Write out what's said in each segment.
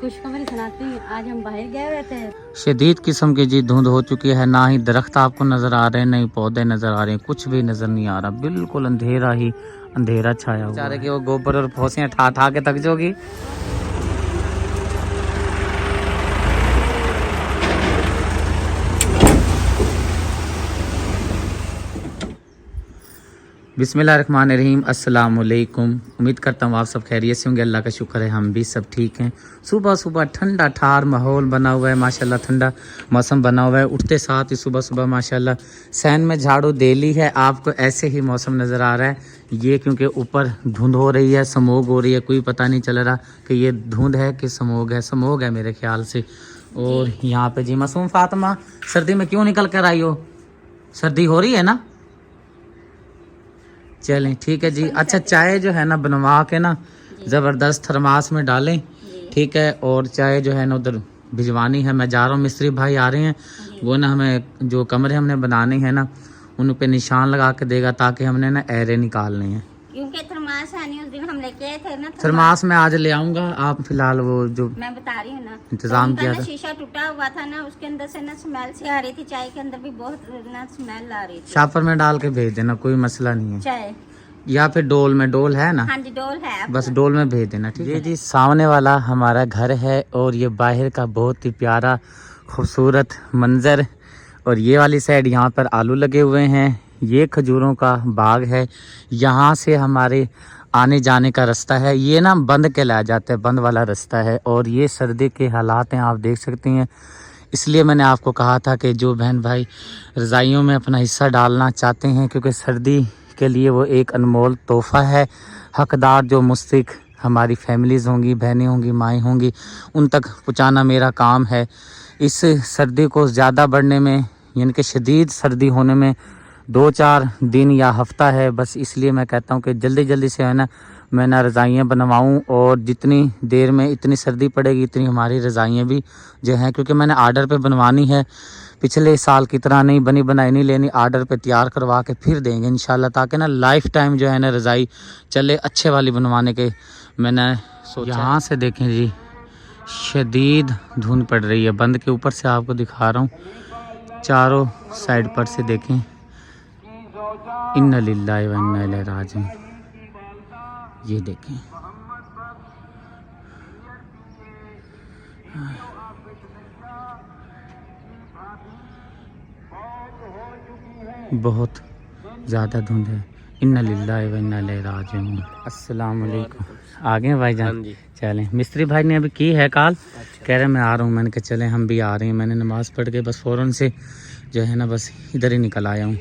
खुशखबरी सुनाती हूँ। आज हम बाहर गए हुए थे। शदीद किस्म की जी धुंध हो चुकी है, ना ही दरख्त आपको नजर आ रहे हैं, ना ही पौधे नजर आ रहे हैं, कुछ भी नजर नहीं आ रहा, बिल्कुल अंधेरा ही अंधेरा छाया हुआ है। बेचारे की वो गोबर और फौसियाँ ठा ठा के थक जाओगी। बिस्मिल्लाहिर्रहमानिर्रहीम, अस्सलाम वालेकुम। उम्मीद करता हूँ आप सब खैरियत से होंगे, अल्लाह का शुक्र है हम भी सब ठीक हैं। सुबह सुबह ठंडा ठार माहौल बना हुआ है माशाल्लाह, ठंडा मौसम बना हुआ है। उठते साथ ही सुबह सुबह माशाल्लाह सैन में झाड़ू दे ली है। आपको ऐसे ही मौसम नज़र आ रहा है, ये क्योंकि ऊपर धुंध हो रही है, स्मोग हो रही है, कोई पता नहीं चल रहा कि ये धुंध है कि स्मोग है। स्मोग है मेरे ख्याल से। और यहाँ पे जी मासूम फातिमा, सर्दी में क्यों निकल कर आई हो? सर्दी हो रही है ना? चलें ठीक है जी। अच्छा, चाय जो है ना बनवा के ना ज़बरदस्त थर्मास में डालें, ठीक है। और चाय जो है ना उधर भिजवानी है। मैं जा रहा हूँ, मिस्त्री भाई आ रहे हैं, वो ना हमें जो कमरे हमने बनाने हैं ना उन पे निशान लगा के देगा, ताकि हमने ना एरे निकालने हैं। क्योंकि थर्मास है नहीं, उस दिन हम लेके आए थे ना थर्मास में आज ले आऊँगा। आप फिलहाल वो जो मैं बता रही हूँ ना इंतजाम किया था, शीशा टूटा हुआ था ना, उसके अंदर से ना स्मेल सी आ रही थी। चाय के अंदर भी बहुत ना स्मेल आ रही थी। शापर में डाल के भेज देना, कोई मसला नहीं है। चाय या फिर डोल में, डोल है ना? हाँ जी, डोल है। बस डोल में भेज देना, ठीक है जी। सामने वाला हमारा घर है और ये बाहर का बहुत ही प्यारा खूबसूरत मंजर। और ये वाली साइड यहाँ पर आलू लगे हुए हैं, ये खजूरों का बाग है। यहाँ से हमारे आने जाने का रास्ता है, ये ना बंद के लाया जाता है, बंद वाला रास्ता है। और ये सर्दी के हालात हैं, आप देख सकते हैं। इसलिए मैंने आपको कहा था कि जो बहन भाई रज़ाइयों में अपना हिस्सा डालना चाहते हैं, क्योंकि सर्दी के लिए वो एक अनमोल तोहफ़ा है। हकदार जो मुस्तहिक हमारी फैमिलीज़ होंगी, बहनें होंगी, माएँ होंगी, उन तक पहुँचाना मेरा काम है। इस सर्दी को ज़्यादा बढ़ने में, यानी कि शदीद सर्दी होने में 2-4 दिन या हफ्ता है बस। इसलिए मैं कहता हूँ कि जल्दी जल्दी से है ना मैं ना रज़ाइयाँ बनवाऊँ, और जितनी देर में इतनी सर्दी पड़ेगी इतनी हमारी रज़ाइयाँ भी जो हैं, क्योंकि मैंने आर्डर पे बनवानी है। पिछले साल की तरह नहीं बनी बनाई नहीं लेनी, आर्डर पे तैयार करवा के फिर देंगे इंशाल्लाह, ताकि ना लाइफ टाइम जो है ना रज़ाई चले। अच्छे वाली बनवाने के मैंने सोचा। यहाँ से देखें जी, शदीद धुंध पड़ रही है। बंद के ऊपर से आपको दिखा रहा हूँ, चारों साइड पर से देखें। इन्ना लिल्लाहि व इन्ना इलैहि राजिऊन। ये देखें, बहुत ज़्यादा धुंध है। इन्ना लिल्लाहि व इन्ना इलैहि राजिऊन। अस्सलाम वालेकुम। आ गए भाईजान? चलें, मिस्त्री भाई ने अभी की है कॉल, कह रहे मैं आ रहा हूँ। मैंने कहा चलें हम भी आ रहे हैं। मैंने नमाज़ पढ़ के बस फ़ौरन से जो है ना बस इधर ही निकल आया हूँ।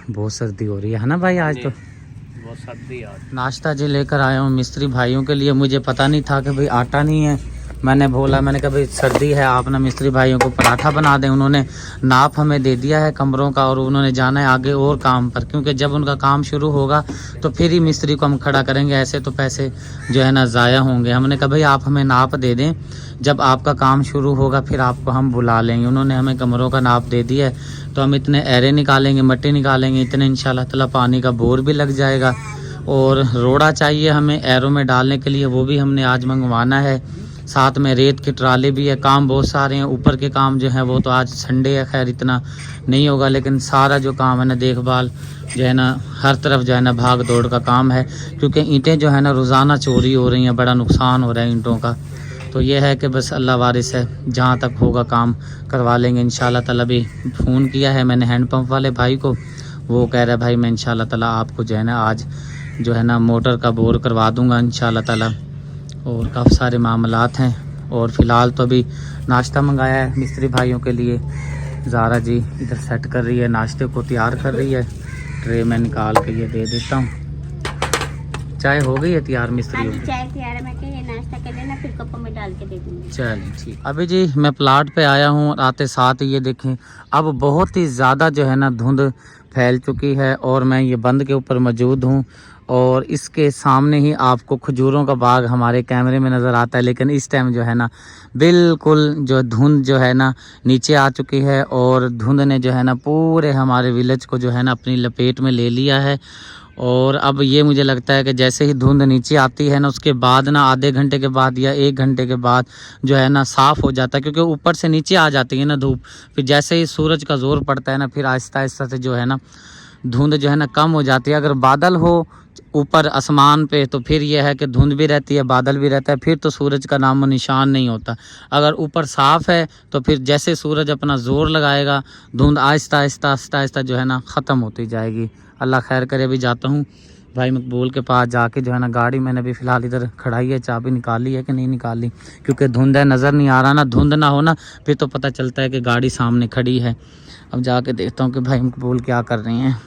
बहुत सर्दी हो रही है ना भाई? आज तो बहुत सर्दी। आज नाश्ता जी लेकर आया हूँ मिस्त्री भाइयों के लिए। मुझे पता नहीं था कि भाई आटा नहीं है। मैंने कहा भाई सर्दी है, आप ना मिस्त्री भाइयों को पराठा बना दें। उन्होंने नाप हमें दे दिया है कमरों का, और उन्होंने जाना है आगे और काम पर, क्योंकि जब उनका काम शुरू होगा तो फिर ही मिस्त्री को हम खड़ा करेंगे। ऐसे तो पैसे जो है ना ज़ाया होंगे। हमने कहा भाई आप हमें नाप दे दें, जब आपका काम शुरू होगा फिर आपको हम बुला लेंगे। उन्होंने हमें कमरों का नाप दे दिया है, तो हम इतने एरे निकालेंगे, मट्टी निकालेंगे, इतने इंशाल्लाह ताला पानी का बोर भी लग जाएगा। और रोड़ा चाहिए हमें एरों में डालने के लिए, वो भी हमने आज मंगवाना है। साथ में रेत के ट्राले भी है। काम बहुत सारे हैं। ऊपर के काम जो है वो तो आज संडे है, खैर इतना नहीं होगा, लेकिन सारा जो काम है ना देखभाल जो है ना हर तरफ जो है ना भाग दौड़ का काम है, क्योंकि ईंटें जो है ना रोज़ाना चोरी हो रही हैं, बड़ा नुकसान हो रहा है ईंटों का। तो ये है कि बस अल्लाह वारिस है, जहाँ तक होगा काम करवा लेंगे इंशाल्लाह ताला। भी फ़ोन किया है मैंने हैंडपम्प वाले भाई को, वो कह रहा है भाई मैं इंशाल्लाह ताला आपको जो है ना आज जो है ना मोटर का बोर करवा दूँगा इंशाल्लाह ताला। और काफ़ी सारे मामलात हैं। और फ़िलहाल तो अभी नाश्ता मंगाया है मिस्त्री भाइयों के लिए। ज़ारा जी इधर सेट कर रही है, नाश्ते को तैयार कर रही है। ट्रे में निकाल के ये दे देता हूँ। चाय हो गई है तैयार मिस्त्री? चाय तैयार है, मैं ये नाश्ता कर लेना, फिर कपों में डाल के दे दूँगी। चलिए ठीक। अभी जी मैं प्लाट पे आया हूँ और आते साथ ये देखें अब बहुत ही ज़्यादा जो है ना धुंध फैल चुकी है, और मैं ये बंद के ऊपर मौजूद हूँ। और इसके सामने ही आपको खजूरों का बाग हमारे कैमरे में नज़र आता है, लेकिन इस टाइम जो है ना बिल्कुल जो धुंध जो है ना नीचे आ चुकी है, और धुंध ने जो है ना पूरे हमारे विलेज को जो है ना अपनी लपेट में ले लिया है। और अब ये मुझे लगता है कि जैसे ही धुंध नीचे आती है ना, उसके बाद ना आधे घंटे के बाद या 1 घंटे के बाद जो है ना साफ़ हो जाता है, क्योंकि ऊपर से नीचे आ जाती है ना धूप। फिर जैसे ही सूरज का जोर पड़ता है ना, फिर आहिस्ता आहिस्ता से जो है ना धुंध जो है ना कम हो जाती है। अगर बादल हो ऊपर आसमान पे तो फिर यह है कि धुंध भी रहती है, बादल भी रहता है, फिर तो सूरज का नामो निशान नहीं होता। अगर ऊपर साफ़ है तो फिर जैसे सूरज अपना ज़ोर लगाएगा, धुंध आहिस्ता आहिस्ता आहिस्ता आहिस्ता जो है ना ख़त्म होती जाएगी। अल्लाह खैर करे। अभी जाता हूँ भाई मकबूल के पास, जाके जो है ना गाड़ी मैंने अभी फ़िलहाल इधर खड़ाई है, चाबी निकाली है कि नहीं निकाली, क्योंकि धुंध है, नज़र नहीं आ रहा ना। धुंध ना हो ना फिर तो पता चलता है कि गाड़ी सामने खड़ी है। अब जाके देखता हूँ कि भाई मकबूल क्या कर रहे हैं।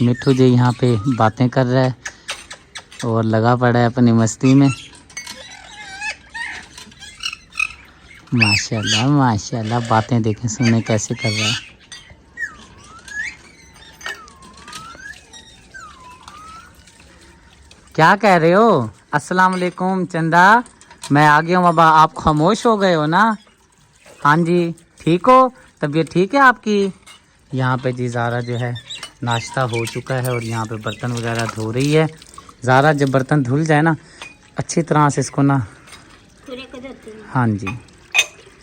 मिट्ठू जी यहाँ पे बातें कर रहा है और लगा पड़ा है अपनी मस्ती में। माशाल्लाह माशाल्लाह, बातें देखें सुने कैसे कर रहा है। क्या कह रहे हो? अस्सलाम वालेकुम चंदा, मैं आ गया हूँ बाबा। आप खामोश हो गए हो ना? हाँ जी, ठीक हो? तबीयत ठीक है आपकी? यहाँ पे जी ज़ारा जो है नाश्ता हो चुका है और यहाँ पे बर्तन वगैरह धो रही है। ज़ारा जब बर्तन धुल जाए ना अच्छी तरह से इसको ना, पूरे को धोती हूँ। हाँ जी,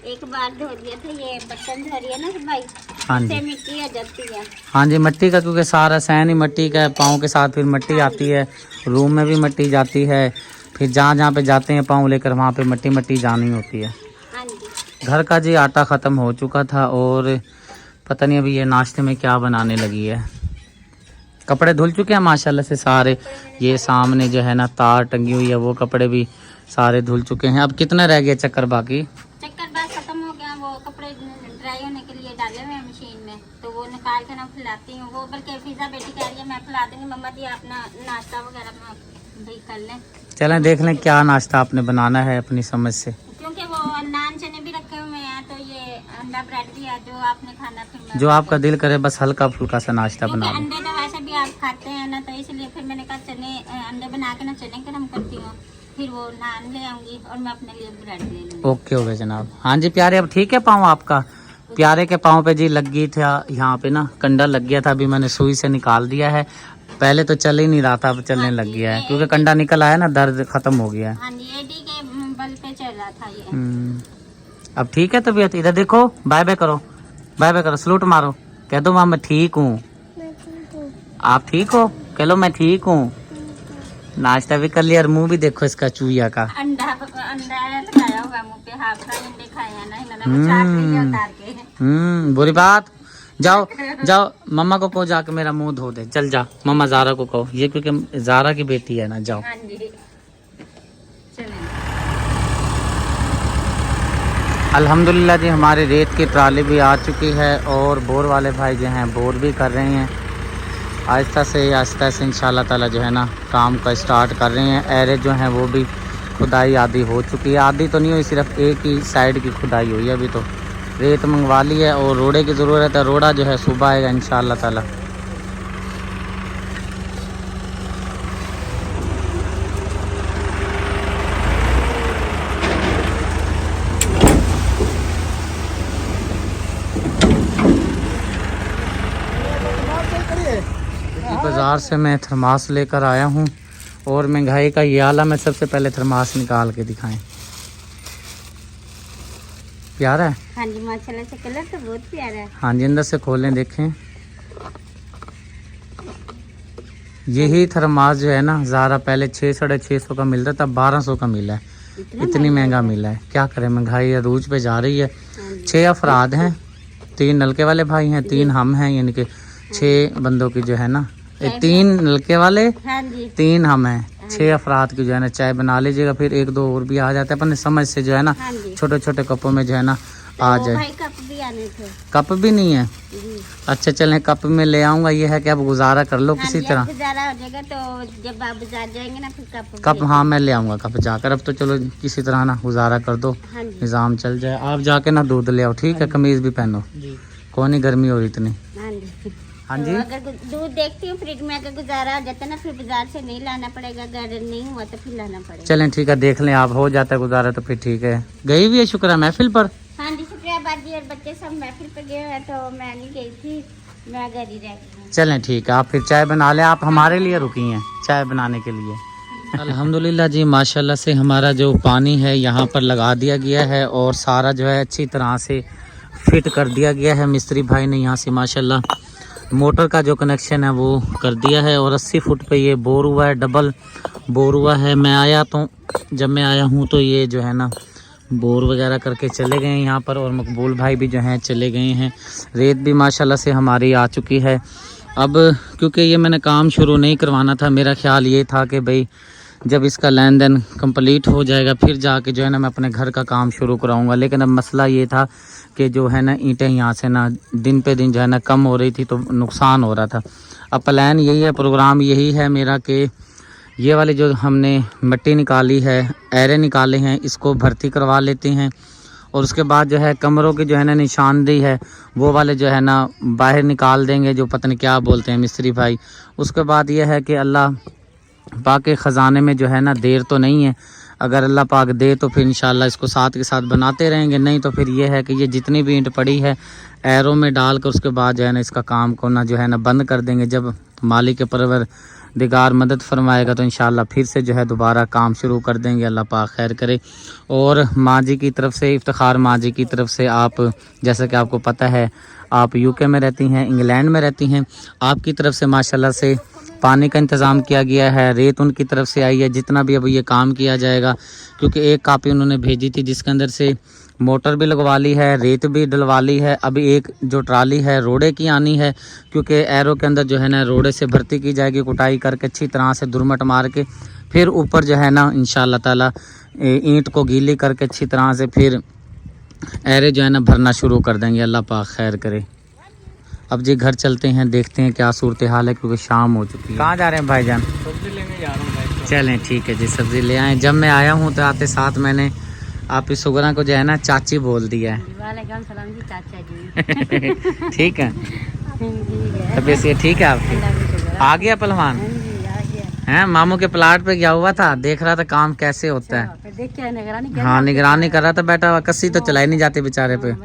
एक बार धो दिया था, ये बर्तन धो रही है ना भाई, हाँ जी, इससे मिट्टी आ जाती है। हाँ जी, मिट्टी का, क्योंकि सारा सहन ही मिट्टी का है। पाँव के साथ फिर मिट्टी आती है, रूम में भी मिट्टी जाती है, फिर जहाँ जहाँ पे जाते हैं पाँव लेकर वहाँ पे मिट्टी मिट्टी जानी होती है। हाँ जी। घर का जी आटा ख़त्म हो चुका था और पता नहीं अभी ये नाश्ते में क्या बनाने लगी है। कपड़े धुल चुके हैं माशाल्लाह से सारे। ये सामने जो है ना तार टंगी हुई है, वो कपड़े भी सारे धुल चुके हैं। अब कितना रह गया चक्कर बाकी? चक्कर बात खत्म हो गया। वो कपड़े ड्राई होने के लिए डाले हुए हैं मशीन में, तो वो निकाल के ना फैलाती हूँ। वो बल्कि फिजा बेटी कह रही है मैं फैला दूंगी, मम्मा जी अपना नाश्ता वगैरह भी कर लें। चलें देख लें क्या नाश्ता आपने बनाना है अपनी समझ से, क्योंकि वो नान चने भी रखे हुए हैं, तो ये अंडा ब्रेड भी है, जो आपने खाना फिर जो आपका दिल करे बस हल्का फुल्का सा नाश्ता बना लो। अंडे तो वैसे भी आप खाते हैं ना, तो इसलिए फिर मैंने कहा चने अंडे बना के ना चने गरम करती हूँ, फिर वो नान ले आऊंगी और मैं अपने लिए ब्रेड ले लूँगी। ओके हो गया जनाब। हाँ जी प्यारे, अब ठीक है पाँव आपका? प्यारे के पाँव पे जी लग गई था, यहाँ पे ना कंडा लग गया था, अभी मैंने सुई से निकाल दिया है। पहले तो चल ही नहीं रहा था, अब चलने लग गया है, क्योंकि कंडा निकल आया ना, दर्द खत्म हो गया है। हाँ जी, एडी के बल पे चल रहा था ये। अब ठीक है तबीयत? इधर देखो, बाय बाय करो, बाय बाय करो, सलूट मारो, कह दो माँ मैं ठीक हूँ। आप ठीक हो? कह लो मैं ठीक हूँ। नाश्ता भी कर लिया और मुंह भी देखो इसका चूहिया का। अंडा लगाया हुआ मुंह पे, हाफ फ्राई अंडे खाए हैं ना इन्होंने, चाट लिया उतार के। बुरी बात। जाओ जाओ मम्मा को कहो जाके मेरा मुंह धो दे, चल जा। मम्मा ज़ारा को कहो, ये क्योंकि ज़ारा की बेटी है ना। जाओ। हाँ जी चलें। अल्हम्दुलिल्लाह जी, हमारे रेत की ट्राली भी आ चुकी है और बोर वाले भाई जो हैं बोर भी कर रहे हैं। आहिस्ता से इंशाल्लाह ताला जो है ना काम का स्टार्ट कर रहे हैं। एरे जो हैं वो भी खुदाई आधी हो चुकी है, आधी तो नहीं हुई, सिर्फ एक ही साइड की खुदाई हुई है। अभी तो रेत मंगवा ली है और रोड़े की ज़रूरत है। रोड़ा जो है सुबह आएगा इंशाल्लाह ताला। बाज़ार से मैं थर्मास लेकर आया हूँ और महंगाई का ये आला में सबसे पहले थर्मास निकाल के दिखाएं। प्यारा है? हाँ जी माशाल्लाह से, कलर तो बहुत प्यारा है। हाँ जी, अंदर से खोलें देखें। यही थर्मास जो है ना ज़ारा पहले 600-650 का मिलता था, 1200 का मिला है। इतनी महंगा मिला है, क्या करें, महंगाई अरूज पे जा रही है। 6 अफराद हैं, 3 नलके वाले भाई हैं, 3 हम हैं, यानी कि 6 बंदों की जो है ना, 3 नलके वाले, हाँ जी 3 हम हैं, 6 अफराद की जो है ना चाय बना लीजिएगा। फिर 1-2 और भी आ जाते हैं अपने समझ से जो है ना, हाँ जी। छोटे छोटे कपों में जो है ना आ जाए। भाई कप भी आने थे कप भी नहीं है? जी। अच्छा चलें, कप में ले आऊँगा। ये है कि आप गुजारा कर लो किसी तरह। गुजारा हो जाएगा, तो जब आप बाजार जाएंगे ना फिर कप, हाँ मैं ले आऊँगा कप जाकर। अब तो चलो किसी तरह ना गुजारा कर दो, हाँ जी निज़ाम चल जाए। आप जाके ना दूध ले आओ, ठीक है? कमीज़ भी पहनो, कौन ही गर्मी हो रही इतनी। हाँ जी। हाँ जी, तो अगर दूध देखती हूँ फ्रिज में, अगर गुजारा हो जाता है ना फिर बाजार से नहीं लाना पड़ेगा, अगर नहीं हुआ तो फिर लाना पड़ेगा। चलें ठीक है, देख लें आप, हो जाता है गुजारा तो फिर ठीक है। गई भी है शुक्र है महफिल पर? हाँ जी शुक्रिया बाजी और बच्चे सब महफिल पे गए हैं तो मैं नहीं गई थी, मैं घर ही रह गई। चलें ठीक है, आप फिर चाय बना लें। आप हमारे लिए रुकी हैं चाय बनाने के लिए। अल्हम्दुलिल्लाह जी, माशाल्लाह से हमारा जो पानी है यहाँ पर लगा दिया गया है और सारा जो है अच्छी तरह से फिट कर दिया गया है। मिस्त्री भाई ने यहाँ से माशाल्लाह मोटर का जो कनेक्शन है वो कर दिया है और 80 फुट पे ये बोर हुआ है, डबल बोर हुआ है। जब मैं आया हूँ तो ये जो है ना बोर वगैरह करके चले गए हैं यहाँ पर, और मकबूल भाई भी जो हैं चले गए हैं। रेत भी माशाल्लाह से हमारी आ चुकी है। अब क्योंकि ये मैंने काम शुरू नहीं करवाना था, मेरा ख्याल ये था कि भाई जब इसका लेन देन कंप्लीट हो जाएगा फिर जाके जो है ना मैं अपने घर का काम शुरू कराऊंगा। लेकिन अब मसला ये था कि जो है ना ईंटें यहाँ से ना दिन पे दिन जो है ना कम हो रही थी तो नुकसान हो रहा था। अब प्लान यही है, प्रोग्राम यही है मेरा कि ये वाली जो हमने मिट्टी निकाली है, एरे निकाले हैं, इसको भर्ती करवा लेते हैं और उसके बाद जो है कमरों की जो है ना निशानदेही है वो वाले जो है ना बाहर निकाल देंगे, जो पता नहीं क्या बोलते हैं मिस्त्री भाई। उसके बाद ये है कि अल्लाह पाक के ख़जाने में जो है ना देर तो नहीं है, अगर अल्लाह पाक दे तो फिर इंशाल्लाह इसको साथ के साथ बनाते रहेंगे, नहीं तो फिर ये है कि ये जितनी भी ईंट पड़ी है एरो में डाल कर उसके बाद जो है ना इसका काम को ना जो है ना बंद कर देंगे। जब मालिक परवरदिगार मदद फरमाएगा तो इंशाल्लाह फिर से जो है दोबारा काम शुरू कर देंगे। अल्लाह पाक खैर करे। और माँ जी की तरफ से, इफ्तिखार माँ जी की तरफ से, आप जैसा कि आपको पता है आप यूके में रहती हैं, इंग्लैंड में रहती हैं, आपकी तरफ से माशाल्लाह से पानी का इंतज़ाम किया गया है, रेत उनकी तरफ से आई है। जितना भी अब ये काम किया जाएगा, क्योंकि एक कापी उन्होंने भेजी थी जिसके अंदर से मोटर भी लगवा ली है, रेत भी डलवा ली है। अभी एक जो ट्राली है रोड़े की आनी है, क्योंकि एरो के अंदर जो है ना रोड़े से भर्ती की जाएगी, कुटाई करके अच्छी तरह से दुरमट मार के फिर ऊपर जो है ना इंशाल्लाह ताला ईंट को गीली करके अच्छी तरह से फिर एरे जो है ना भरना शुरू कर देंगे। अल्लाह पाक खैर करे। अब जी घर चलते हैं, देखते हैं क्या सूरत हाल है, क्योंकि शाम हो चुकी है। कहाँ जा रहे हैं भाईजान? सब्जी लेने जा रहा हूँ भाई। चलें ठीक है जी, सब्ज़ी ले आएँ। जब मैं आया हूँ तो आते साथ मैंने आप इस सुगरा को जो है ना चाची बोल दिया है। वालेकुम सलाम जी, चाचा जी। ठीक है, तबीयत ये ठीक है आपकी? आ गया पहलवान हैं? मामू के प्लाट पे गया हुआ था, देख रहा था काम कैसे होता है। देख के निगरानी हाँ निगरानी कर रहा था बेटा, कस्सी तो चलाई नहीं जाती बेचारे पे।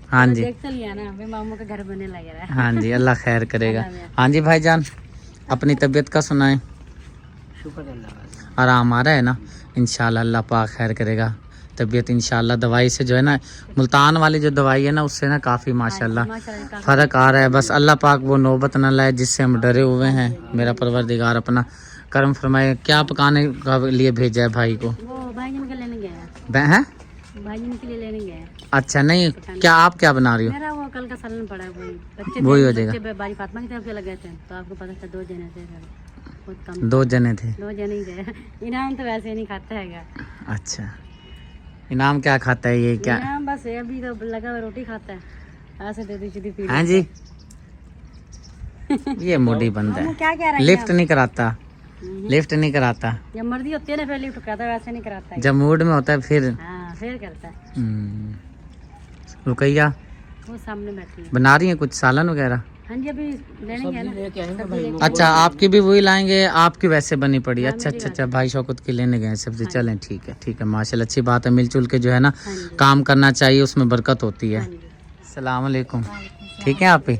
हाँ जी देख तो लिया ना, मामू का घर बनने लग रहा है। हाँ जी, अल्लाह खैर करेगा। हाँ जी भाईजान, अपनी तबीयत का सुनाएं। शुक्र अल्लाह, आराम आ रहा है ना? इंशाल्लाह अल्लाह पाक खैर करेगा। तबीयत इंशाल्लाह दवाई से जो है ना, मुल्तान वाली जो दवाई है ना उससे ना काफ़ी माशाल्लाह फ़र्क आ रहा है। बस अल्लाह पाक वो नौबत न लाए जिससे हम डरे हुए हैं। मेरा परवरदिगार अपना करम फरमाए। क्या पकाने का लिए भेजा है भाई को? वो भाई जी के लेने गया हैं? भाई जी के लिए लेने गया। अच्छा, नहीं क्या आप क्या बना रही हो? मेरा वो कल का सालन पड़ा है, वही वही हो जाएगा। बच्चे बाजी फातिमा की तरफ से लगे थे तो आपको पता था 2 जने थे, बहुत कम 2 जने थे। 2 जने ही थे। इनाम तो वैसे नहीं खाता है। अच्छा, इनाम क्या खाता है ये? क्या इनाम बस अभी तो लगा हुआ रोटी खाता है, ऐसे दे दी सीधी पी। हाँ जी, ये मोटी बंदा है, क्या कह रहा है? लिफ्ट नहीं कराता, लिफ्ट नहीं कराता। जब मर्जी होती है ना फिर लिफ्ट कराता है, वैसे नहीं कराता है। जब मूड में होता है फिर फिर करता है। रुकैया वो सामने बैठी है, बना रही है कुछ सालन वगैरह? हाँ जी, अभी लेने गया ना। अच्छा, आपकी भी वही लाएंगे? आपकी वैसे बनी पड़ी? अच्छा अच्छा अच्छा, भाई शौकत की लेने गए सब्जी। चलें ठीक है, ठीक है माशाल्लाह, अच्छी बात है। मिलजुल के जो है ना काम करना चाहिए, उसमें बरकत होती है। अस्सलाम वालेकुम, ठीक है आप ही?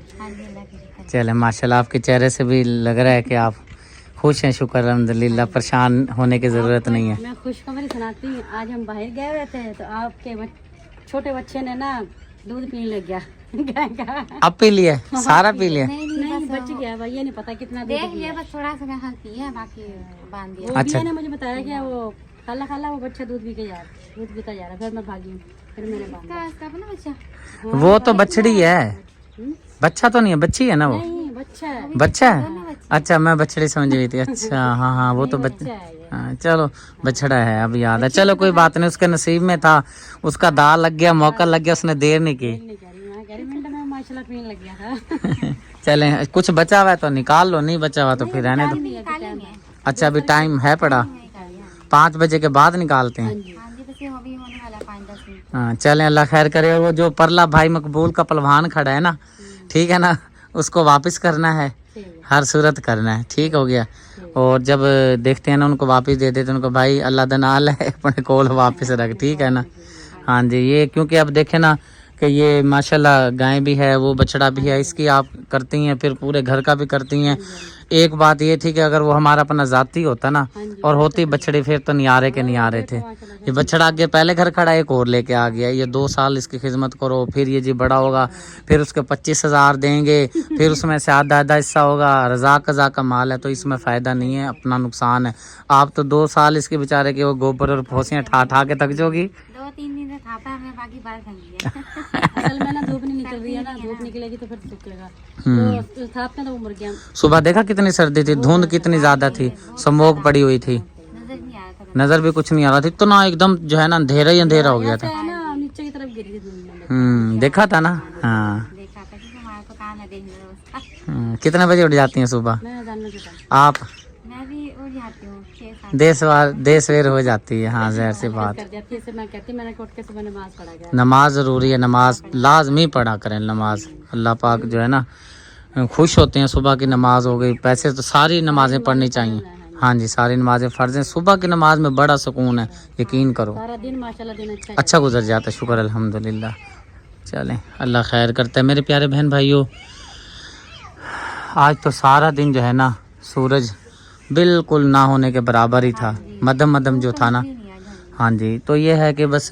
चलें माशाल्लाह, आपके चेहरे से भी लग रहा है कि आप खुश हैं। शुक्र अल्हम्दुलिल्लाह, परेशान होने की ज़रूरत नहीं है। मैं खुशखबरी सुनाती हूँ। आज हम बाहर गए हुए थे तो आपके छोटे बच्चे ने ना दूध पीने लग गया। अब पी लिया? सारा पी लिया? नहीं बच गया भाई, ये नहीं पता कितना देख लिया, बस थोड़ा सा पिया, बाकी बांध दिया। अच्छा, ने मुझे बताया कि वो खाला खाला वो बच्चा दूध पीता जा रहा, फिर मैं भागी, फिर मैंने बांधा। बच्चा वो तो बछड़ी है, बच्चा तो नहीं है, बच्ची है ना वो? बच्चा है। बच्चा है? अच्छा, मैं बछड़ी समझ गई थी। अच्छा हाँ हाँ, वो तो बच्चा। हाँ चलो, बछड़ा है, अब याद है। चलो कोई बात नहीं, उसके नसीब में था, उसका दाल लग गया, मौका लग गया, उसने देर नहीं की। चलें, कुछ बचा हुआ है तो निकाल लो, नहीं बचा हुआ तो फिर रहने दो। अच्छा, अभी टाइम है पड़ा, 5 बजे के बाद निकालते हैं। हाँ चलें, अल्लाह खैर करे। और वो जो परला भाई मकबूल का पहलवान खड़ा है ना, ठीक है ना, उसको वापस करना है, हर सूरत करना है, ठीक हो गया। और जब देखते हैं ना उनको वापस दे देते हैं, उनको भाई अल्लाह द नाल है, अपने कोल वापस रख, ठीक है ना। हाँ जी, ये क्योंकि अब देखे ना कि ये माशाल्लाह गाय भी है, वो बछड़ा भी है, इसकी आप करती हैं, फिर पूरे घर का भी करती हैं। एक बात ये थी कि अगर वो हमारा अपना जाती होता ना और होती बछड़े, फिर तो नियारे के नियारे थे। ये बछड़ा आगे पहले घर खड़ा, एक और लेके आ गया। ये 2 साल इसकी खिदमत करो, फिर ये जी बड़ा होगा, फिर उसके 25,000 देंगे, फिर उसमें से आधा हिस्सा होगा। रजा कजा का माल है तो इसमें फ़ायदा नहीं है, अपना नुकसान है। आप तो 2 साल इसके बेचारे के वो गोबर और फौसियाँ ठा के थक जाओगी। 2-3 दिन से थापा हमें, बाकी बाल खाएंगे। असल में ना धूप नहीं निकल रही है ना, धूप निकलेगी तो फिर सूखेगा। तो थाप में तो वो मर गया। सुबह देखा कितनी सर्दी थी, धुंध कितनी ज्यादा थी, स्मोक पड़ी हुई थी, नजर नहीं आया था। नजर भी कुछ नहीं आ रहा था। इतना एकदम जो है ना अंधेरा ही अंधेरा हो गया था। है ना, नीचे की तरफ गिरी थी धूप में। देखा था ना। हाँ। देखा था कि हमारे को काम है देखने उसका। कितने बजे उठ जाती हैं सुबह मैं जानना चाहता आप? मैं भी उठ जाती हूँ 6-7। देश वेर हो जाती है। हाँ, जहर सी बात। कर जाती है, इससे मैं कहती मैंने उठ के सुबह नमाज पढ़ा गया। नमाज ज़रूरी है, नमाज लाजमी पढ़ा करें। नमाज अल्लाह पाक जो है ना खुश होते हैं। सुबह की नमाज हो गई, पैसे तो सारी नमाजें पढ़नी चाहिए। हाँ जी, सारी नमाजें फ़र्ज हैं। सुबह की नमाज में बड़ा सुकून है, यकीन करो। सारा दिन माशाल्लाह दिन अच्छा गुजर जाता है। शुक्र अल्हम्दुलिल्लाह। चलें, अल्लाह खैर करता है। मेरे प्यारे बहन भाइयों, आज तो सारा दिन जो है ना सूरज बिल्कुल ना होने के बराबर ही था, मध्यम मध्यम जो था ना। हाँ जी, तो ये है कि बस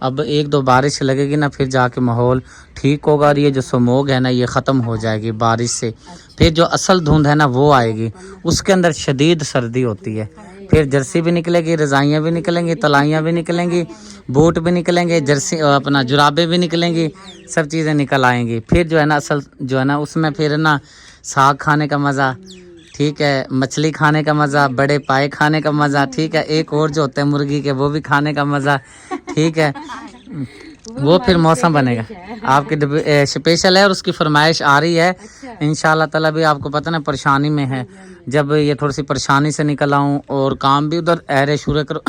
अब 1-2 बारिश लगेगी ना, फिर जाके माहौल ठीक होगा और ये जो स्मोग है ना ये ख़त्म हो जाएगी बारिश से। फिर जो असल धुंध है ना वो आएगी, उसके अंदर शदीद सर्दी होती है। फिर जर्सी भी निकलेगी, रज़ाइयाँ भी निकलेंगी, तलाइयाँ भी निकलेंगी, बूट भी निकलेंगे, जर्सी अपना जुराबे भी निकलेंगी, सब चीज़ें निकल आएंगी। फिर जो है ना असल जो है ना उसमें फिर ना साग खाने का मज़ा, ठीक है, मछली खाने का मज़ा, बड़े पाए खाने का मज़ा, ठीक है, एक और जो होते हैं मुर्गी के वो भी खाने का मज़ा, ठीक है। वो फिर मौसम बनेगा। आपकी स्पेशल है और उसकी फरमाइश आ रही है। इंशाल्लाह ताला भी आपको पता ना परेशानी में है। जब ये थोड़ी सी परेशानी से निकल आऊँ और काम भी उधर एरे शुरू करो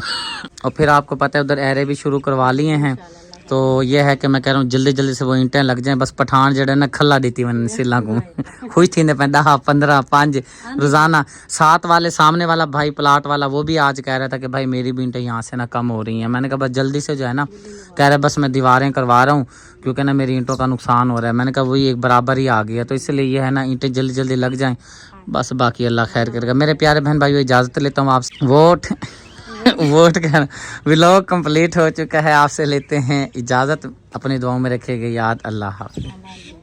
और फिर आपको पता है उधर एरे भी शुरू करवा लिए हैं। तो ये है कि मैं कह रहा हूँ जल्दी जल्दी से वो ईंटें लग जाएं। बस पठान जड़े ना खला दी थी मैंने सिला को खुश थी ने 10-15-5 रोजाना। साथ वाले सामने वाला भाई प्लाट वाला वो भी आज कह रहा था कि भाई मेरी भी ईंटें यहाँ से ना कम हो रही हैं। मैंने कहा बस जल्दी से जो है ना, कह रहा बस मैं दीवारें करवा रहा हूँ क्योंकि ना मेरी ईंटों का नुकसान हो रहा है। मैंने कहा वही एक बराबर ही आ गया, तो इसलिए ये है ना ईंटें जल्दी जल्दी लग जाएँ बस, बाकी अल्लाह खैर करेगा। मेरे प्यारे बहन भाई इजाज़त लेता हूँ आपसे। वोट का व्लॉग कंप्लीट हो चुका है, आपसे लेते हैं इजाज़त। अपनी दुआओं में रखिएगा याद। अल्लाह हाफ़िज़।